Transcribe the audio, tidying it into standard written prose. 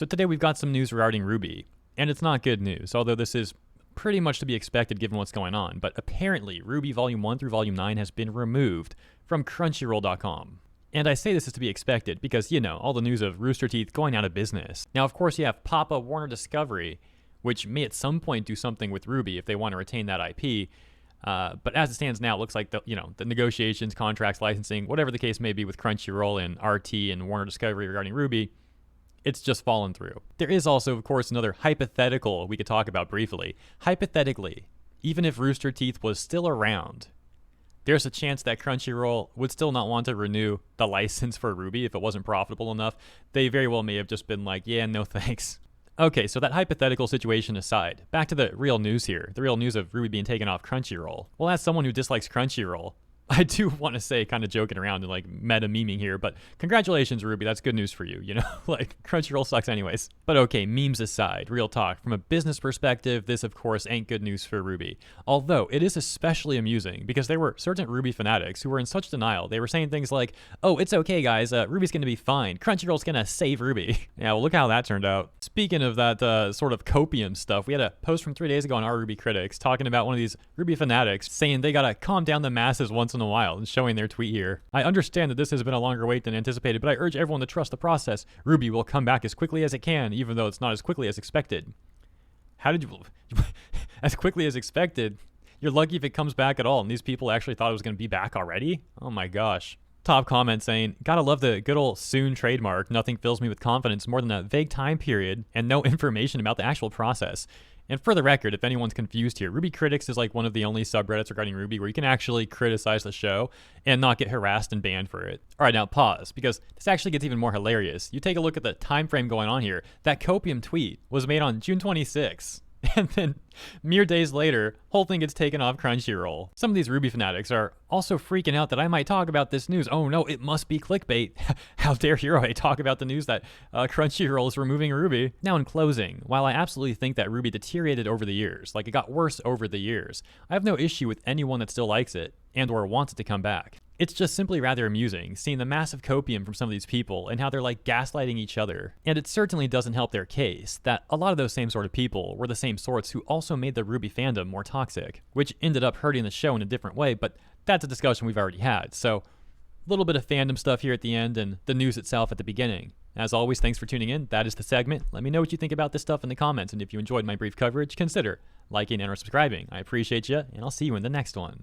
So today we've got some news regarding RWBY, and it's not good news, although this is pretty much to be expected given what's going on, but apparently RWBY Volume 1 through Volume 9 has been removed from Crunchyroll.com. And I say this is to be expected because, you know, all the news of Rooster Teeth going out of business. Now, of course, you have Papa Warner Discovery, which may at some point do something with RWBY if they want to retain that IP. But as it stands now, it looks like the negotiations, contracts, licensing, whatever the case may be with Crunchyroll and RT and Warner Discovery regarding RWBY, it's just fallen through. There is also, of course, another hypothetical we could talk about briefly. Hypothetically, even if Rooster Teeth was still around, there's a chance that Crunchyroll would still not want to renew the license for RWBY if it wasn't profitable enough. They very well may have just been like, yeah, no thanks. Okay, so that hypothetical situation aside, back to the real news here. The real news of RWBY being taken off Crunchyroll. Well, as someone who dislikes Crunchyroll, I do want to say, kind of joking around and like meta memeing here, but congratulations, RWBY. That's good news for you. You know, like Crunchyroll sucks anyways. But okay, memes aside, real talk. From a business perspective, this of course ain't good news for RWBY. Although it is especially amusing because there were certain RWBY fanatics who were in such denial. They were saying things like, "Oh, it's okay, guys. RWBY's gonna be fine. Crunchyroll's gonna save RWBY." Yeah, well, look how that turned out. Speaking of that sort of copium stuff, we had a post from 3 days ago on RWBY Critics talking about one of these RWBY fanatics saying they gotta calm down the masses once in a while, and showing their tweet here. "I understand that this has been a longer wait than anticipated, but I urge everyone to trust the process. RWBY will come back as quickly as it can, even though it's not as quickly as expected." How did you... as quickly as expected? You're lucky if it comes back at all, and these people actually thought it was going to be back already? Oh my gosh. Top comment saying, "Gotta love the good old soon trademark. Nothing fills me with confidence more than a vague time period and no information about the actual process." And for the record, if anyone's confused here, RWBY Critics is like one of the only subreddits regarding RWBY where you can actually criticize the show and not get harassed and banned for it. All right, now pause, because this actually gets even more hilarious. You take a look at the time frame going on here. That copium tweet was made on June 26th. And then, mere days later, whole thing gets taken off Crunchyroll. Some of these RWBY fanatics are also freaking out that I might talk about this news. Oh no, it must be clickbait. How dare Hero talk about the news that Crunchyroll is removing RWBY. Now in closing, while I absolutely think that RWBY deteriorated over the years, like it got worse over the years, I have no issue with anyone that still likes it and or wants it to come back. It's just simply rather amusing seeing the massive copium from some of these people and how they're like gaslighting each other. And it certainly doesn't help their case that a lot of those same sort of people were the same sorts who also made the RWBY fandom more toxic, which ended up hurting the show in a different way, but that's a discussion we've already had. So a little bit of fandom stuff here at the end and the news itself at the beginning. As always, thanks for tuning in. That is the segment. Let me know what you think about this stuff in the comments, and if you enjoyed my brief coverage, consider liking and or subscribing. I appreciate you, and I'll see you in the next one.